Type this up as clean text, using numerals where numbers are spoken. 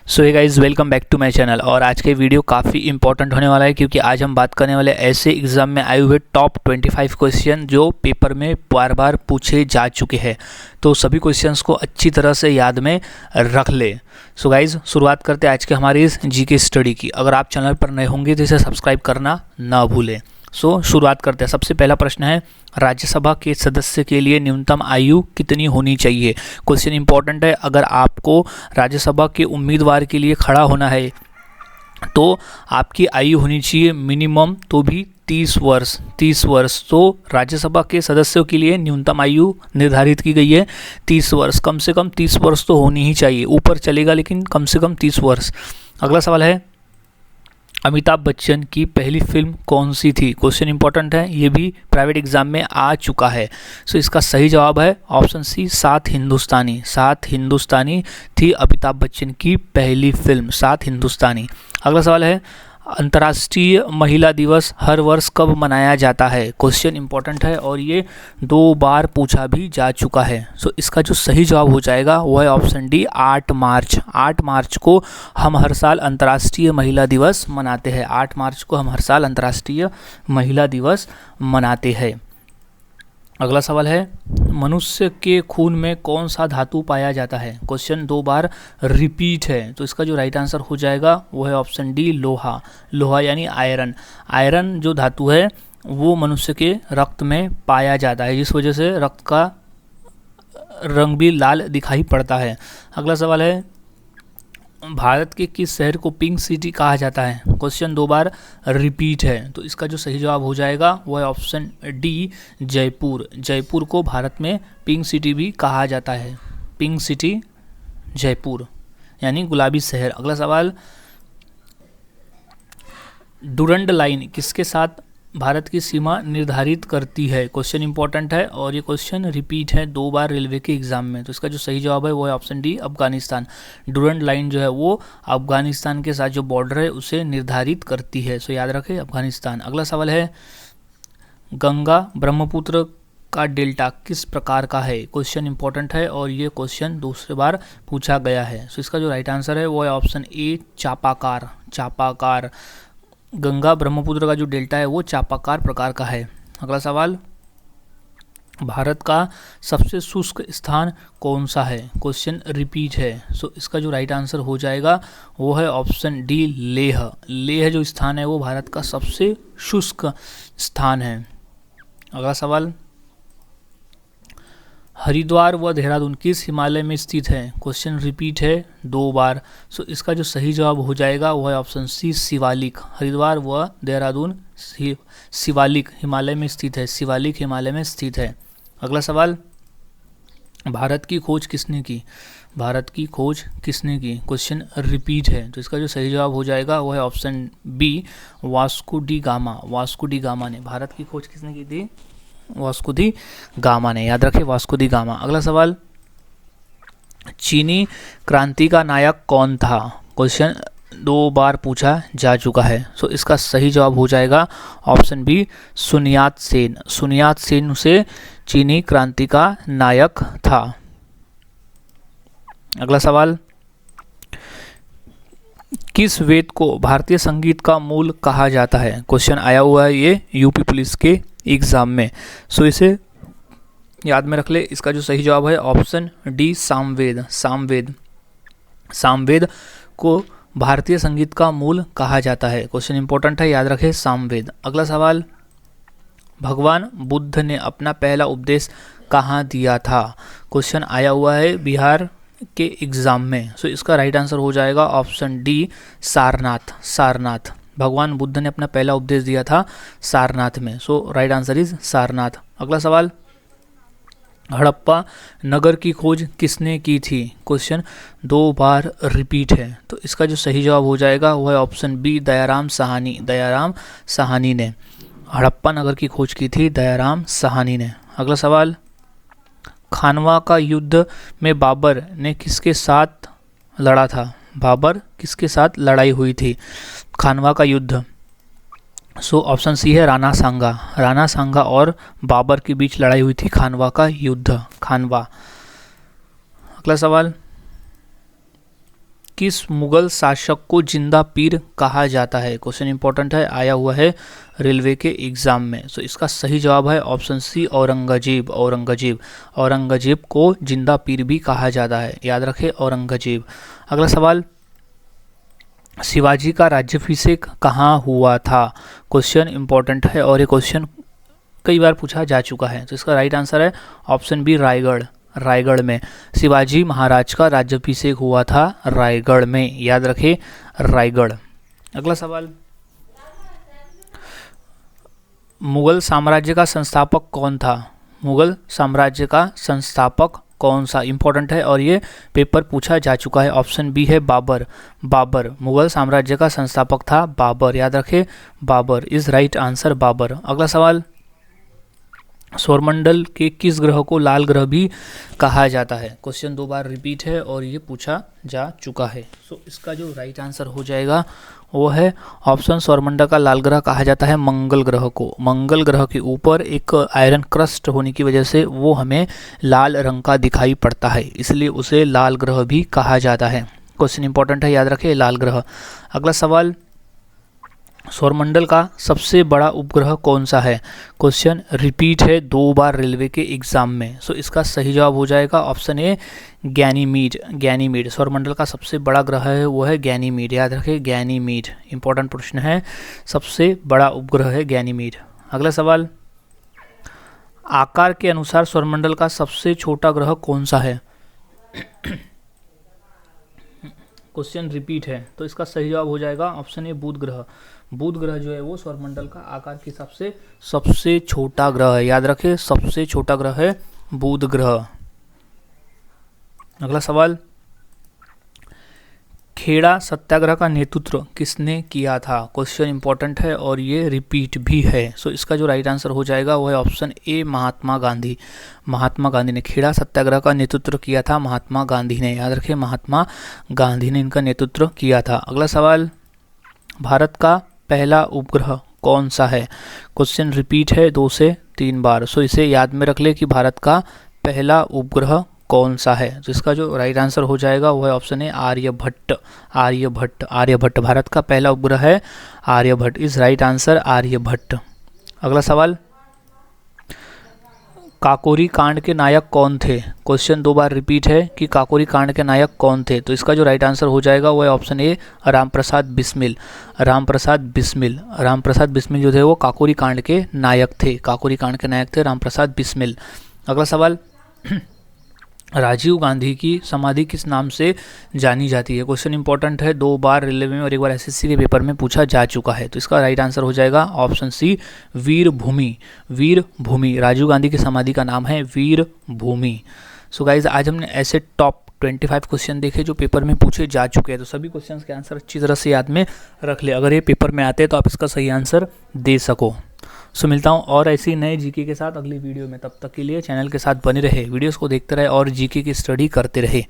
So hey guys, welcome back to my channel. और आज के वीडियो काफ़ी इंपॉर्टेंट होने वाला है क्योंकि आज हम बात करने वाले ऐसे एग्जाम में आए हुए टॉप 25 क्वेश्चन जो पेपर में बार बार पूछे जा चुके हैं। तो सभी क्वेश्चंस को अच्छी तरह से याद में रख ले। सो गाइस, शुरुआत करते हैं आज के हमारी इस जीके स्टडी की। अगर आप चैनल पर नए होंगे तो इसे सब्सक्राइब करना ना भूलें। शुरुआत करते हैं। सबसे पहला प्रश्न है, राज्यसभा के सदस्य के लिए न्यूनतम आयु कितनी होनी चाहिए। क्वेश्चन इंपॉर्टेंट है। अगर आपको राज्यसभा के उम्मीदवार के लिए खड़ा होना है तो आपकी आयु होनी चाहिए मिनिमम तो भी 30 वर्ष। 30 वर्ष तो राज्यसभा के सदस्यों के लिए न्यूनतम आयु निर्धारित की गई है 30 वर्ष। कम से कम 30 वर्ष तो होनी ही चाहिए, ऊपर चलेगा लेकिन कम से कम 30 वर्ष। अगला सवाल है, अमिताभ बच्चन की पहली फिल्म कौन सी थी। क्वेश्चन इंपॉर्टेंट है, ये भी प्राइवेट एग्जाम में आ चुका है। इसका सही जवाब है ऑप्शन सी, सात हिंदुस्तानी। सात हिंदुस्तानी थी अमिताभ बच्चन की पहली फिल्म, सात हिंदुस्तानी। अगला सवाल है, अंतर्राष्ट्रीय महिला दिवस हर वर्ष कब मनाया जाता है। क्वेश्चन इंपॉर्टेंट है और ये 2 बार पूछा भी जा चुका है। इसका जो सही जवाब हो जाएगा वो है ऑप्शन डी, 8 मार्च। 8 मार्च को हम हर साल अंतर्राष्ट्रीय महिला दिवस मनाते हैं। 8 मार्च को हम हर साल अंतर्राष्ट्रीय महिला दिवस मनाते हैं। अगला सवाल है, मनुष्य के खून में कौन सा धातु पाया जाता है। क्वेश्चन 2 बार रिपीट है तो इसका जो राइट आंसर हो जाएगा वो है ऑप्शन डी, लोहा। लोहा यानी आयरन। आयरन जो धातु है वो मनुष्य के रक्त में पाया जाता है, जिस वजह से रक्त का रंग भी लाल दिखाई पड़ता है। अगला सवाल है, भारत के किस शहर को पिंक सिटी कहा जाता है। क्वेश्चन 2 बार रिपीट है तो इसका जो सही जवाब हो जाएगा वो है ऑप्शन डी, जयपुर। जयपुर को भारत में पिंक सिटी भी कहा जाता है। पिंक सिटी जयपुर यानी गुलाबी शहर। अगला सवाल, डुरंड लाइन किसके साथ भारत की सीमा निर्धारित करती है। क्वेश्चन इंपॉर्टेंट है और ये क्वेश्चन रिपीट है 2 बार रेलवे के एग्जाम में। तो इसका जो सही जवाब है वो है option D, Afghanistan. Durand line जो है वो अफगानिस्तान के साथ जो बॉर्डर है उसे निर्धारित करती है। याद रखें, अफगानिस्तान। अगला सवाल है, गंगा ब्रह्मपुत्र का डेल्टा किस प्रकार का है। क्वेश्चन इंपॉर्टेंट है और ये क्वेश्चन दूसरे बार पूछा गया है। इसका जो राइट आंसर है वो है ऑप्शन ए, चापाकार। चापाकार। गंगा ब्रह्मपुत्र का जो डेल्टा है वो चापाकार प्रकार का है। अगला सवाल, भारत का सबसे शुष्क स्थान कौन सा है। क्वेश्चन रिपीट है इसका जो राइट आंसर हो जाएगा वो है ऑप्शन डी, लेह। लेह जो स्थान है वो भारत का सबसे शुष्क स्थान है। अगला सवाल, हरिद्वार व देहरादून किस हिमालय में स्थित है। क्वेश्चन रिपीट है 2 बार। इसका जो सही जवाब हो जाएगा वो है ऑप्शन सी, शिवालिक। हरिद्वार व देहरादून शिवालिक हिमालय में स्थित है। शिवालिक हिमालय में स्थित है। अगला सवाल, भारत की खोज किसने की। भारत की खोज किसने की। क्वेश्चन रिपीट है तो इसका जो सही जवाब हो जाएगा वो है option B, Vasco da Gama. Vasco da Gama ने भारत की खोज किसने की थी। वास्को दी गामा ने। याद रखें, वास्को दी गामा। अगला सवाल, चीनी क्रांति का नायक कौन था। क्वेश्चन 2 बार पूछा जा चुका है इसका सही जवाब हो जाएगा ऑप्शन बी, सुनियात सेन। सुनियात सेन से चीनी क्रांति का नायक था। अगला सवाल, किस वेद को भारतीय संगीत का मूल कहा जाता है। क्वेश्चन आया हुआ है ये यूपी पुलिस के एग्जाम में इसे याद में रख ले। इसका जो सही जवाब है ऑप्शन डी, सामवेद। सामवेद। सामवेद को भारतीय संगीत का मूल कहा जाता है। क्वेश्चन इंपॉर्टेंट है, याद रखें, सामवेद। अगला सवाल, भगवान बुद्ध ने अपना पहला उपदेश कहाँ दिया था। क्वेश्चन आया हुआ है बिहार के एग्जाम में इसका राइट आंसर हो जाएगा ऑप्शन डी, सारनाथ। सारनाथ। भगवान बुद्ध ने अपना पहला उपदेश दिया था सारनाथ में। Right answer is Sarnath. अगला सवाल, हड़प्पा नगर की खोज किसने की थी। क्वेश्चन 2 बार रिपीट है तो इसका जो सही जवाब हो जाएगा वो है ऑप्शन बी, दयाराम साहनी। दयाराम साहनी ने हड़प्पा नगर की खोज की थी, दयाराम साहनी ने। अगला सवाल, खानवा का युद्ध में बाबर ने किसके साथ लड़ा था। बाबर किसके साथ लड़ाई हुई थी खानवा का युद्ध। ऑप्शन सी है, राणा सांगा। राणा सांगा और बाबर के बीच लड़ाई हुई थी खानवा का युद्ध। खानवा। अगला सवाल, किस मुगल शासक को जिंदा पीर कहा जाता है? क्वेश्चन इंपॉर्टेंट है, आया हुआ है रेलवे के एग्जाम में। सो इसका सही जवाब है ऑप्शन सी, औरंगजेब। औरंगजेब औरंगजेब को जिंदा पीर भी कहा जाता है, याद रखें, औरंगजेब। अगला सवाल, शिवाजी का राज्याभिषेक कहाँ हुआ था? क्वेश्चन इंपॉर्टेंट है और ये क्वेश्चन कई बार पूछा जा चुका है। तो इसका राइट आंसर है ऑप्शन बी, रायगढ़। रायगढ़ में शिवाजी महाराज का राज्याभिषेक हुआ था, रायगढ़ में, याद रखें, रायगढ़। अगला सवाल, मुगल साम्राज्य का संस्थापक कौन था? मुगल साम्राज्य का संस्थापक कौन सा? इंपॉर्टेंट है और ये पेपर पूछा जा चुका है। ऑप्शन बी है बाबर। बाबर मुगल साम्राज्य का संस्थापक था, बाबर, याद रखें, Babur is right answer, Babur. अगला सवाल, सौरमंडल के किस ग्रह को लाल ग्रह भी कहा जाता है? क्वेश्चन 2 बार रिपीट है और ये पूछा जा चुका है। सो इसका जो राइट आंसर हो जाएगा वो है ऑप्शन, सौरमंडल का लाल ग्रह कहा जाता है मंगल ग्रह को। मंगल ग्रह के ऊपर एक आयरन क्रस्ट होने की वजह से वो हमें लाल रंग का दिखाई पड़ता है, इसलिए उसे लाल ग्रह भी कहा जाता है। क्वेश्चन इंपॉर्टेंट है, याद रखें, लाल ग्रह। अगला सवाल, सौरमंडल का सबसे बड़ा उपग्रह कौन सा है? क्वेश्चन रिपीट है 2 बार रेलवे के एग्जाम में। सो इसका सही जवाब हो जाएगा ऑप्शन ए, गैनीमीड। गैनीमीड सौरमंडल का सबसे बड़ा ग्रह है, वो है गैनीमीड, याद रखें, गैनीमीड। इंपॉर्टेंट प्रश्न है, सबसे बड़ा उपग्रह है गैनीमीड। अगला सवाल, आकार के अनुसार सौरमंडल का सबसे छोटा ग्रह कौन सा है? क्वेश्चन रिपीट है, तो इसका सही जवाब हो जाएगा ऑप्शन ए, बुध ग्रह। बुध ग्रह जो है वो सौरमंडल का आकार के हिसाब से सबसे छोटा ग्रह है, याद रखें, सबसे छोटा ग्रह है बुध ग्रह। अगला सवाल, खेड़ा सत्याग्रह का नेतृत्व किसने किया था? क्वेश्चन इंपॉर्टेंट है और ये रिपीट भी है। सो इसका जो राइट आंसर हो जाएगा वो है ऑप्शन ए, महात्मा गांधी। महात्मा गांधी ने खेड़ा सत्याग्रह का नेतृत्व किया था, महात्मा गांधी ने, याद रखें, महात्मा गांधी ने इनका नेतृत्व किया था। अगला सवाल, भारत का पहला उपग्रह कौन सा है? क्वेश्चन रिपीट है 2 से 3 बार। सो इसे याद में रख ले कि भारत का पहला उपग्रह कौन सा है। तो इसका जो राइट आंसर हो जाएगा वो है ऑप्शन है, आर्यभट्ट। आर्यभट्ट आर्यभट्ट भारत का पहला उपग्रह है, Aryabhata is right answer, Aryabhata. अगला सवाल, काकोरी कांड के नायक कौन थे? क्वेश्चन 2 बार रिपीट है कि काकोरी कांड के नायक कौन थे। तो इसका जो राइट आंसर हो जाएगा वो है ऑप्शन ए, रामप्रसाद बिस्मिल। रामप्रसाद बिस्मिल, रामप्रसाद बिस्मिल जो थे वो काकोरी कांड के नायक थे, काकोरी कांड के नायक थे रामप्रसाद बिस्मिल। अगला सवाल, राजीव गांधी की समाधि किस नाम से जानी जाती है? क्वेश्चन इंपॉर्टेंट है, 2 बार रेलवे में और 1 बार एसएससी के पेपर में पूछा जा चुका है। तो इसका राइट आंसर हो जाएगा ऑप्शन सी, वीर भूमि। वीर भूमि, राजीव गांधी की समाधि का नाम है वीर भूमि। सो गाइज, आज हमने ऐसे टॉप 25 क्वेश्चन देखे जो पेपर में पूछे जा चुके हैं। तो सभी क्वेश्चंस के आंसर अच्छी तरह से याद में रख ले, अगर ये पेपर में आते हैं तो आप इसका सही आंसर दे सको। सो मिलता हूँ और ऐसे ही नए जीके के साथ अगली वीडियो में। तब तक के लिए चैनल के साथ बने रहे, वीडियोस को देखते रहे और जीके की स्टडी करते रहे।